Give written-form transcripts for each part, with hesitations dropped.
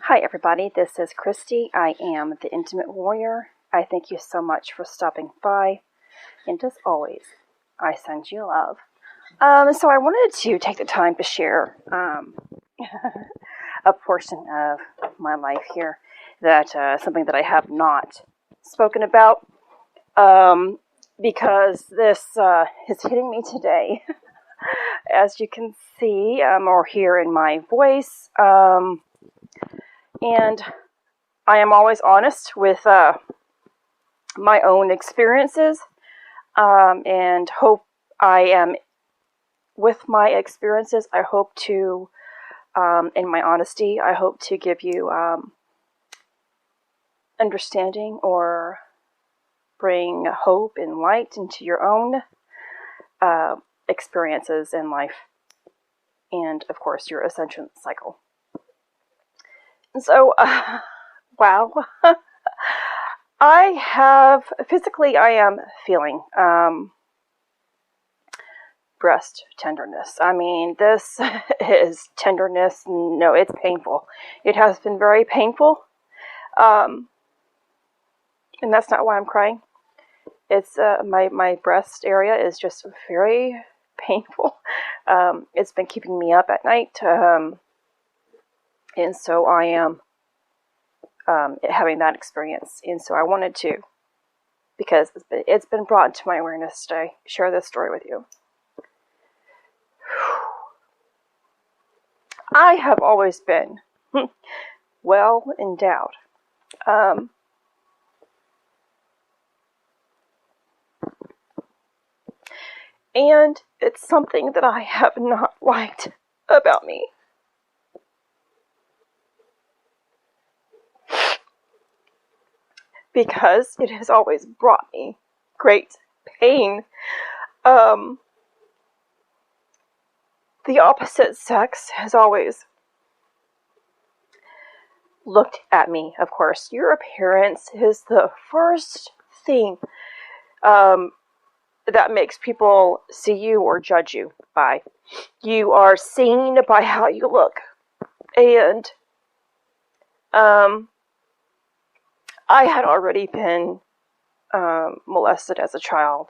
Hi everybody, this is Christy. I am the Intimate Warrior. I thank you so much for stopping by, and as always, I send you love. So I wanted to take the time to share a portion of my life here, that something that I have not spoken about, because this is hitting me today, as you can see or hear in my voice. And I am always honest with my own experiences, and hope I am, with my experiences, I hope to, in my honesty, I hope to give you understanding or bring hope and light into your own experiences in life, and of course your ascension cycle. And so, wow. I am feeling breast tenderness. I mean, this is tenderness. No, it's painful. It has been very painful. And that's not why I'm crying. It's my breast area is just very painful. It's been keeping me up at night. And so I am having that experience. And so I wanted to, because it's been brought to my awareness today, share this story with you. I have always been well endowed. And it's something that I have not liked about me. Because it has always brought me great pain. The opposite sex has always looked at me, of course. Your appearance is the first thing that makes people see you or judge you by. You are seen by how you look. And I had already been molested as a child,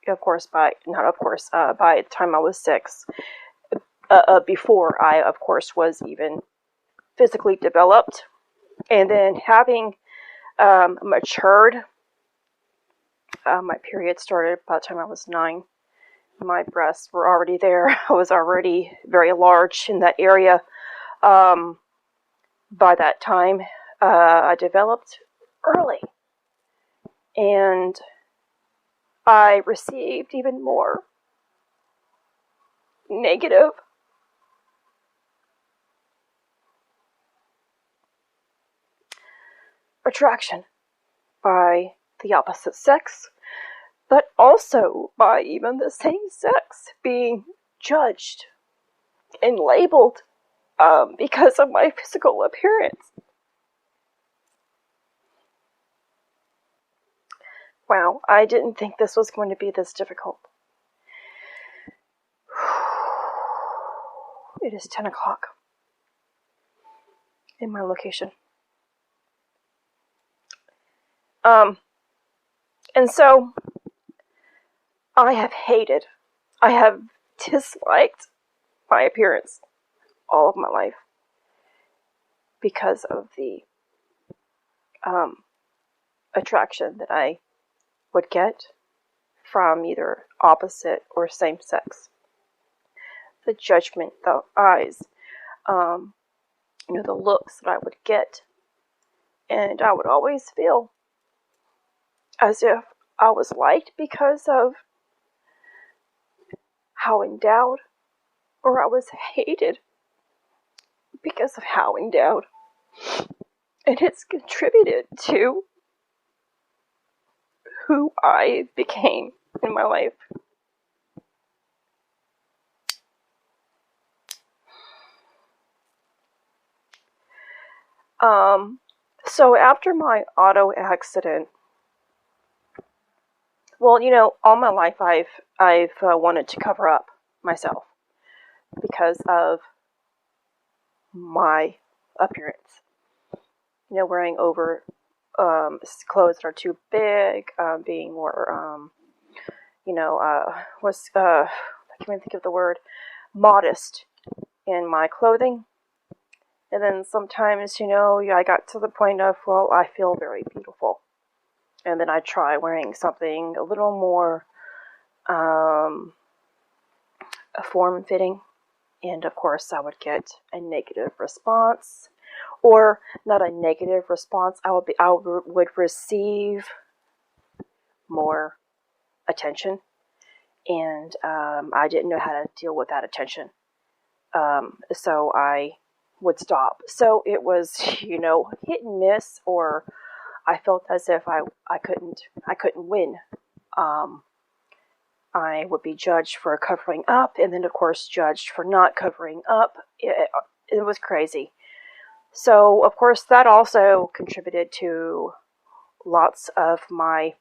by the time I was 6. Before I, of course, was even physically developed. And then having matured, my period started by the time I was 9. My breasts were already there. I was already very large in that area. By that time, I developed early. And I received even more negative attraction by the opposite sex, but also by even the same sex being judged and labeled because of my physical appearance. Wow, I didn't think this was going to be this difficult. It is 10 o'clock in my location. And so I have disliked my appearance all of my life because of the attraction that I would get from either opposite or same sex. The judgment, the eyes, the looks that I would get. And I would always feel as if I was liked because of how endowed, or I was hated because of how endowed. And it's contributed to who I became in my life. So after my auto accident, all my life I've wanted to cover up myself because of my appearance. wearing over clothes that are too big, being more, I can't even think of the word, modest in my clothing. And then sometimes, I got to the point of, well, I feel very beautiful. And then I try wearing something a little more form-fitting. And of course, I would get a negative response. Or not a negative response, I would receive more attention. And I didn't know how to deal with that attention. So I would stop. So it was, hit and miss, or I felt as if I couldn't win. I would be judged for covering up, and then of course judged for not covering up. It was crazy. So of course that also contributed to lots of my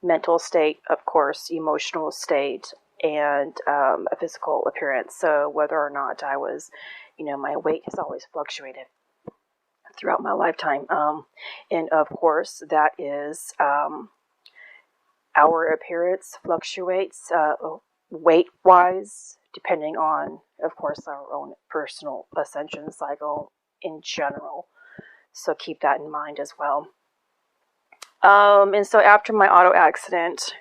mental state, of course, emotional state, and a physical appearance. So whether or not I was, my weight has always fluctuated throughout my lifetime. And of course, that is our appearance fluctuates weight-wise, depending on, of course, our own personal ascension cycle in general. So keep that in mind as well. And so after my auto accident,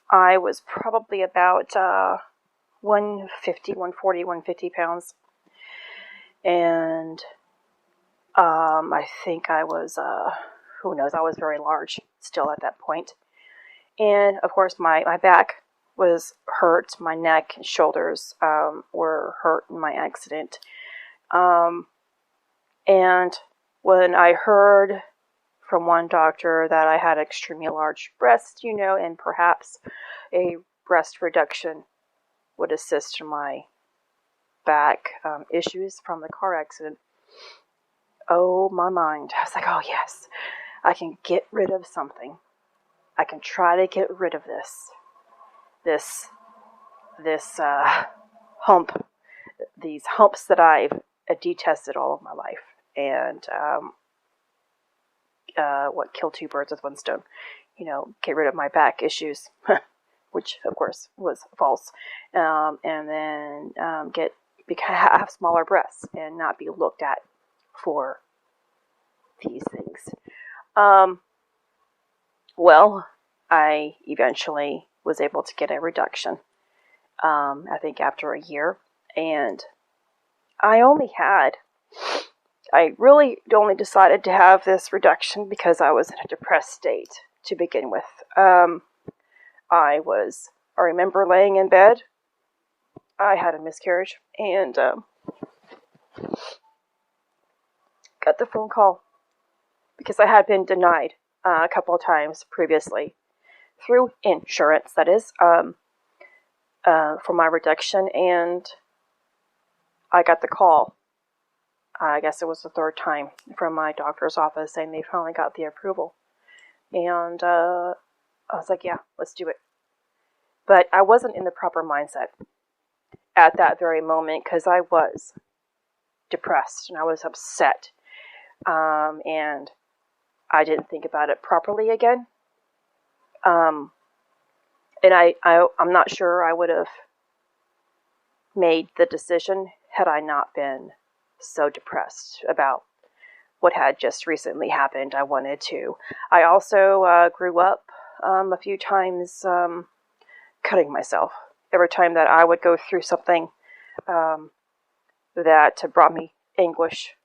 I was probably about 150 pounds. And I think I was, who knows, I was very large still at that point. And of course, my back was hurt. My neck and shoulders were hurt in my accident. And when I heard from one doctor that I had extremely large breasts, and perhaps a breast reduction would assist in my back issues from the car accident. Oh, my mind. I was like, oh, yes, I can get rid of something. I can try to get rid of this hump, these humps that I've detested all of my life. And what kill two birds with one stone, get rid of my back issues, which of course was false, and then have smaller breasts and not be looked at for these things. Well, I eventually was able to get a reduction, I think after a year, and I really only decided to have this reduction because I was in a depressed state to begin with. I remember laying in bed. I had a miscarriage and got the phone call because I had been denied a couple of times previously through insurance, that is, for my reduction, and I got the call. I guess it was the third time from my doctor's office saying they finally got the approval. And I was like, yeah, let's do it. But I wasn't in the proper mindset at that very moment because I was depressed and I was upset. And I didn't think about it properly again. And I'm not sure I would have made the decision had I not been so depressed about what had just recently happened. I also grew up a few times cutting myself. Every time that I would go through something that brought me anguish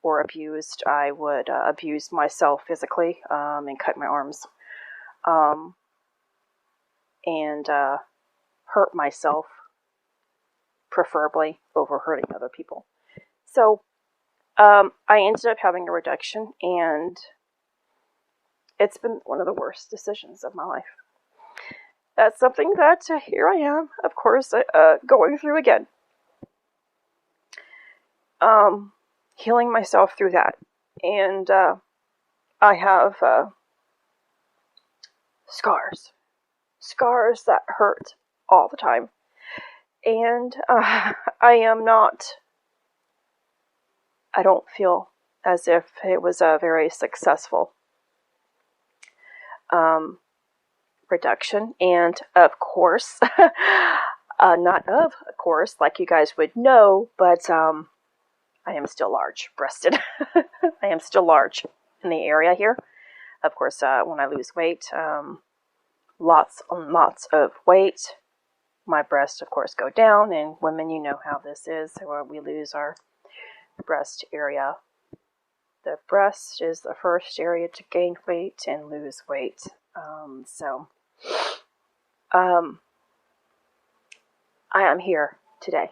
or abused, I would abuse myself physically and cut my arms and hurt myself, preferably over hurting other people. So I ended up having a reduction, and it's been one of the worst decisions of my life. That's something that here I am, of course, going through again. Healing myself through that. And I have scars that hurt all the time. And I am not I don't feel as if it was a very successful reduction. And of course, not of course, like you guys would know, but I am still large breasted. I am still large in the area here. Of course, when I lose weight, lots and lots of weight, my breasts, of course, go down. And women, you know how this is, where we lose our breast area. The breast is the first area to gain weight and lose weight. I am here today,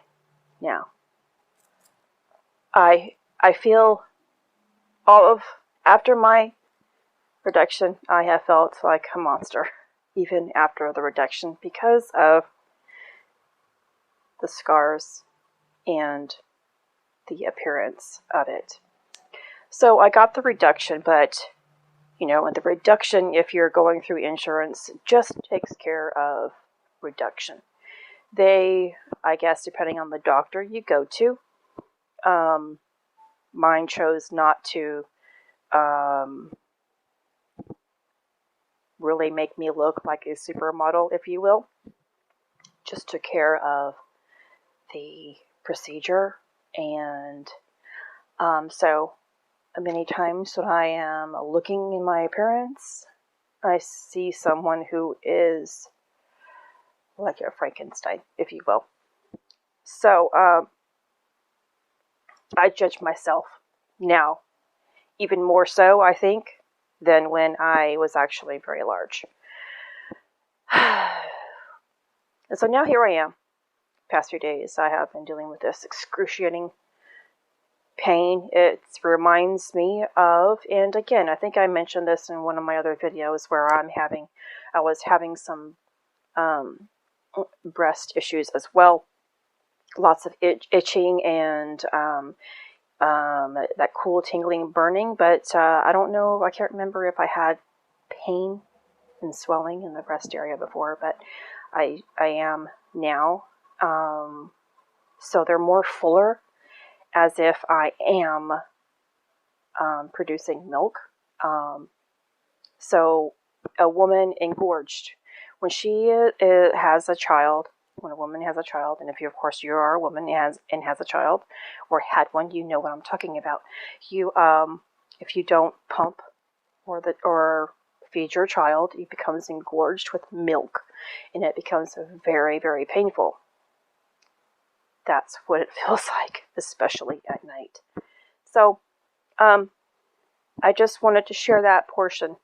now. I feel after my reduction, I have felt like a monster, even after the reduction, because of the scars and the appearance of it. So I got the reduction, but the reduction, if you're going through insurance, just takes care of reduction. They, I guess, depending on the doctor you go to, mine chose not to really make me look like a supermodel, if you will. Just took care of the procedure. And so many times when I am looking in my appearance, I see someone who is like a Frankenstein, if you will. So I judge myself now, even more so, I think, than when I was actually very large. And so now here I am. Past few days, I have been dealing with this excruciating pain. It reminds me of, and again, I think I mentioned this in one of my other videos, where I was having some breast issues as well. Lots of itching and that cool tingling burning, but I don't know, I can't remember if I had pain and swelling in the breast area before, but I am now. So they're more fuller, as if I am producing milk. So a woman engorged, when she has a child, when a woman has a child, and if you, of course, you are a woman has a child, or had one, you know what I'm talking about. You, if you don't pump or feed your child, it becomes engorged with milk, and it becomes very, very painful. That's what it feels like, especially at night. So, I just wanted to share that portion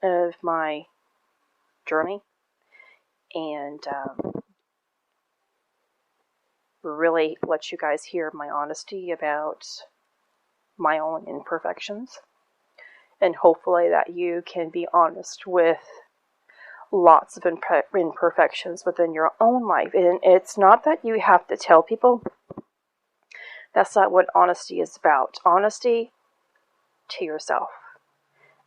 of my journey, and really let you guys hear my honesty about my own imperfections, and hopefully that you can be honest with lots of imperfections within your own life. And it's not that you have to tell people. That's not what honesty is about. Honesty to yourself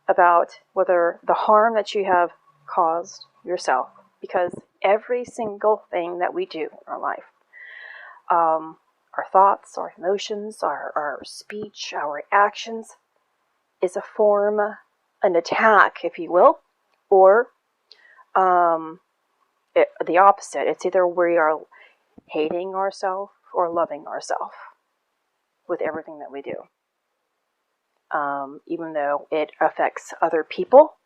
about whether the harm that you have caused yourself, because every single thing that we do in our life, our thoughts, our emotions, our speech, our actions, is a form, an attack, if you will, or the opposite. It's either we are hating ourselves or loving ourselves with everything that we do. Even though it affects other people,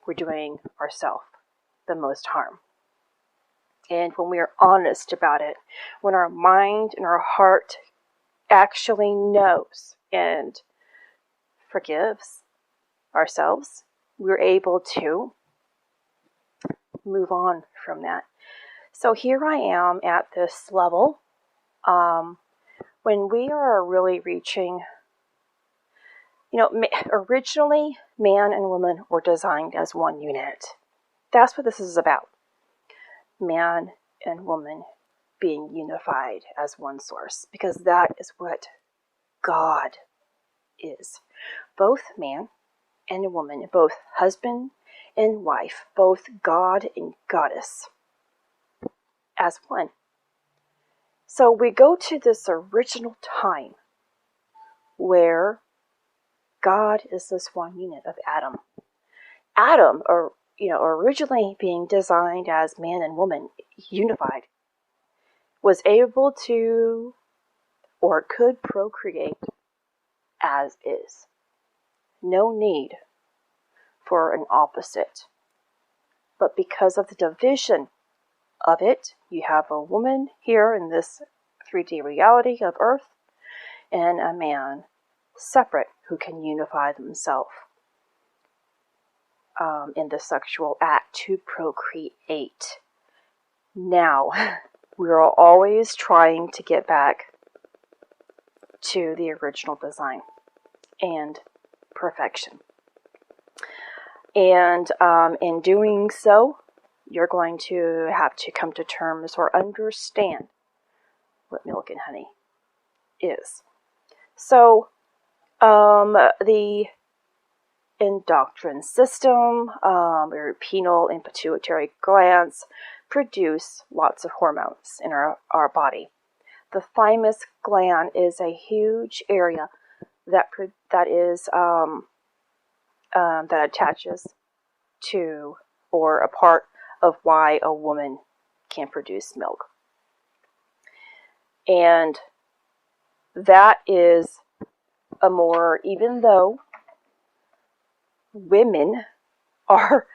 we're doing ourselves the most harm. And when we are honest about it, when our mind and our heart actually knows and forgives ourselves, we're able to move on from that. So here I am at this level. When we are really reaching, originally man and woman were designed as one unit. That's what this is about. Man and woman being unified as one source, because that is what God is. Both man and woman, both husband and wife, both God and goddess, as one. So we go to this original time where God is this one unit of Adam. Adam, or originally being designed as man and woman, unified, was able to or could procreate as is. No need for an opposite. But because of the division of it, you have a woman here in this 3D reality of Earth, and a man separate who can unify themselves in the sexual act to procreate. Now, we're always trying to get back to the original design and perfection. And in doing so, you're going to have to come to terms or understand what milk and honey is. So, the endocrine system, your pineal and pituitary glands produce lots of hormones in our body. The thymus gland is a huge area that attaches to or a part of why a woman can produce milk. And that is even though women are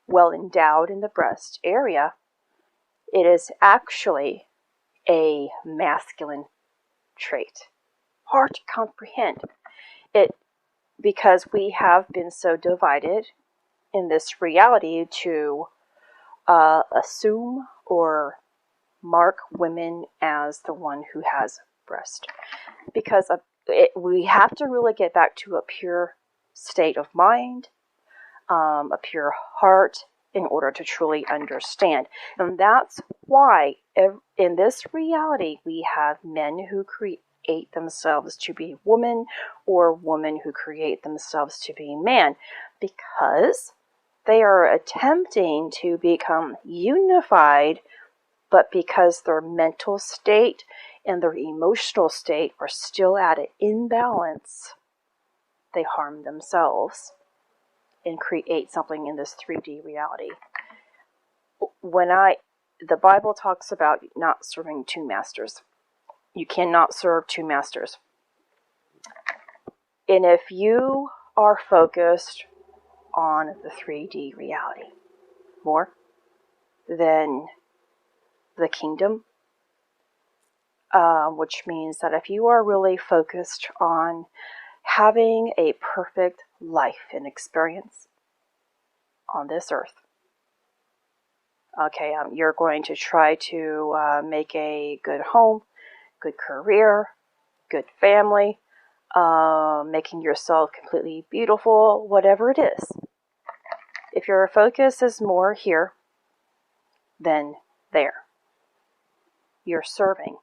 well endowed in the breast area, it is actually a masculine trait. Hard to comprehend it because we have been so divided in this reality to assume or mark women as the one who has breast. Because we have to really get back to a pure state of mind, a pure heart, in order to truly understand. And that's why in this reality we have men who create themselves to be woman, or women who create themselves to be man, because they are attempting to become unified, but because their mental state and their emotional state are still at an imbalance, they harm themselves and create something in this 3D reality. The Bible talks about not serving two masters. You cannot serve two masters. And if you are focused on the 3D reality more than the kingdom, which means that if you are really focused on having a perfect life and experience on this earth, okay, you're going to try to make a good home, good career, good family, making yourself completely beautiful, whatever it is. If your focus is more here than there, you're serving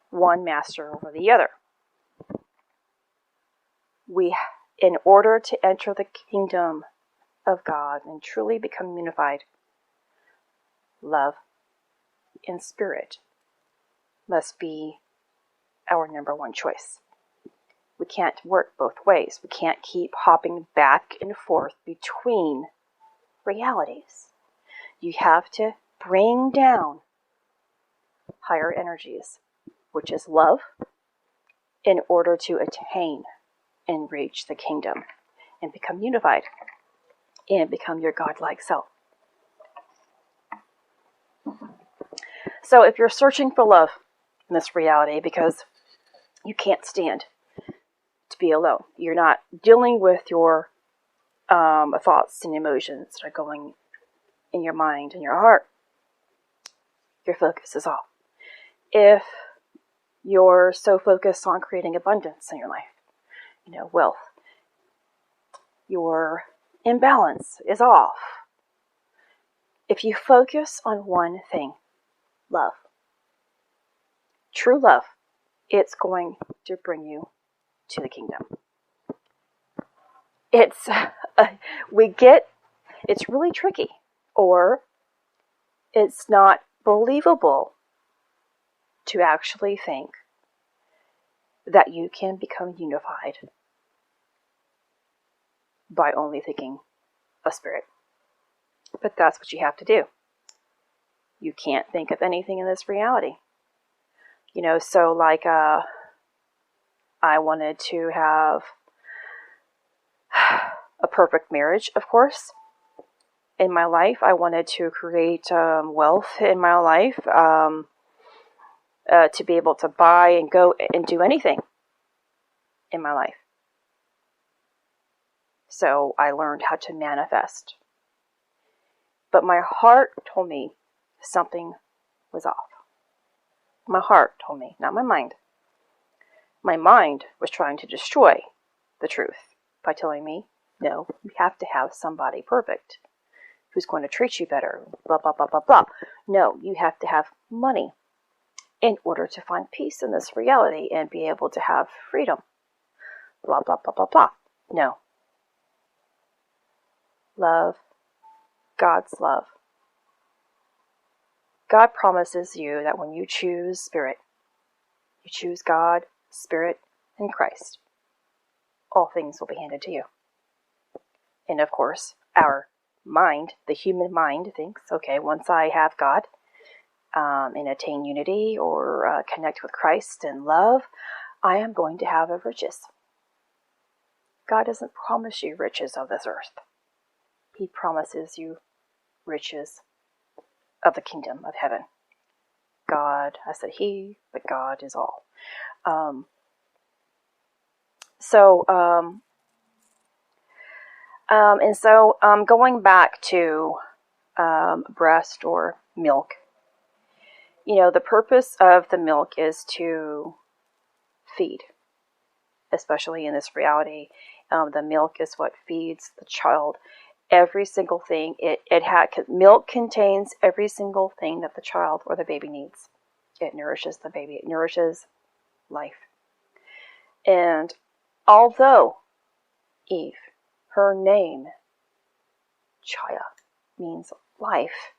one master over the other. In order to enter the kingdom of God and truly become unified, love and spirit must be our number one choice. We can't work both ways. We can't keep hopping back and forth between realities. You have to bring down higher energies, which is love, in order to attain and reach the kingdom and become unified and become your godlike self. So if you're searching for love in this reality because you can't stand to be alone, you're not dealing with your thoughts and emotions that are going in your mind and your heart, your focus is off. If you're so focused on creating abundance in your life, wealth, your imbalance is off. If you focus on one thing, love, true love, it's going to bring you to the kingdom. It's really tricky, or it's not believable to actually think that you can become unified by only thinking of spirit. But that's what you have to do. You can't think of anything in this reality. You know, so like I wanted to have a perfect marriage, of course, in my life. I wanted to create wealth in my life, to be able to buy and go and do anything in my life. So I learned how to manifest. But my heart told me something was off. My heart told me, not my mind. My mind was trying to destroy the truth by telling me, no, you have to have somebody perfect who's going to treat you better, blah, blah, blah, blah, blah. No, you have to have money in order to find peace in this reality and be able to have freedom, blah, blah, blah, blah, blah. No. Love, God's love. God promises you that when you choose spirit, you choose God, spirit, and Christ, all things will be handed to you. And of course, our mind, the human mind, thinks, okay, once I have God and attain unity or connect with Christ and love, I am going to have riches. God doesn't promise you riches of this earth. He promises you riches of the kingdom of heaven. God, I said he, but God is all. Going back to breast or milk, you know, the purpose of the milk is to feed, especially in this reality. The milk is what feeds the child. Every single thing milk contains every single thing that the child or the baby needs. It nourishes the baby. It nourishes life. And although Eve, her name, Chaya, means life,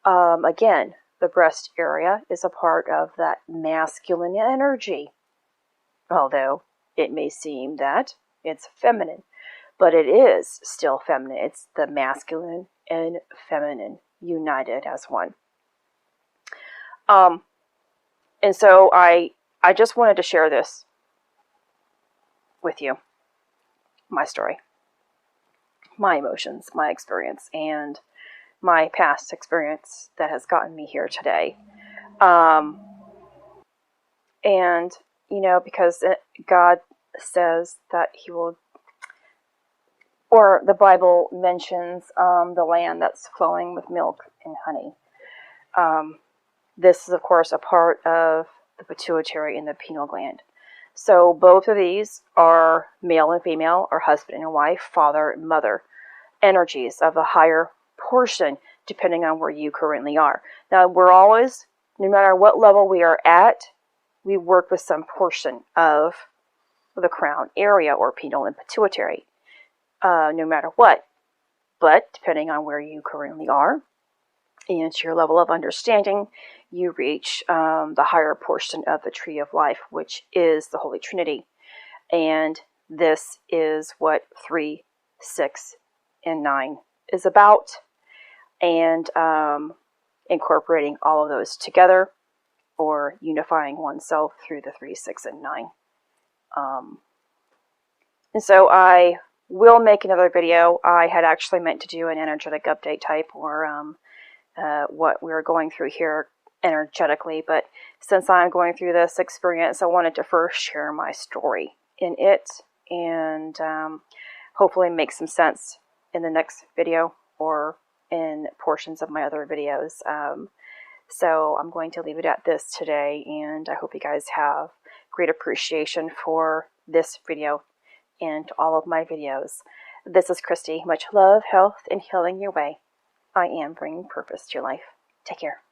again, the breast area is a part of that masculine energy. Although it may seem that it's feminine, but it is still feminine. It's the masculine and feminine united as one. And so I just wanted to share this with you. My story, my emotions, my experience, and my past experience that has gotten me here today. And, you know, because God says that he will, or the Bible mentions the land that's flowing with milk and honey. This is, of course, a part of the pituitary and the pineal gland. So both of these are male and female, or husband and wife, father and mother, energies of a higher portion, depending on where you currently are. Now, we're always, no matter what level we are at, we work with some portion of the crown area, or pineal and pituitary, no matter what. But depending on where you currently are and your level of understanding, you reach the higher portion of the tree of life, which is the Holy Trinity. And this is what 3, 6, and 9 is about. And incorporating all of those together, or unifying oneself through the 3, 6, and 9. And so I will make another video. I had actually meant to do an energetic update type, or what we're going through here energetically, but since I'm going through this experience, I wanted to first share my story in it, and hopefully make some sense in the next video or in portions of my other videos. So I'm going to leave it at this today, and I hope you guys have great appreciation for this video and all of my videos. This is Christy. Much love, health, and healing your way. I am bringing purpose to your life. Take care.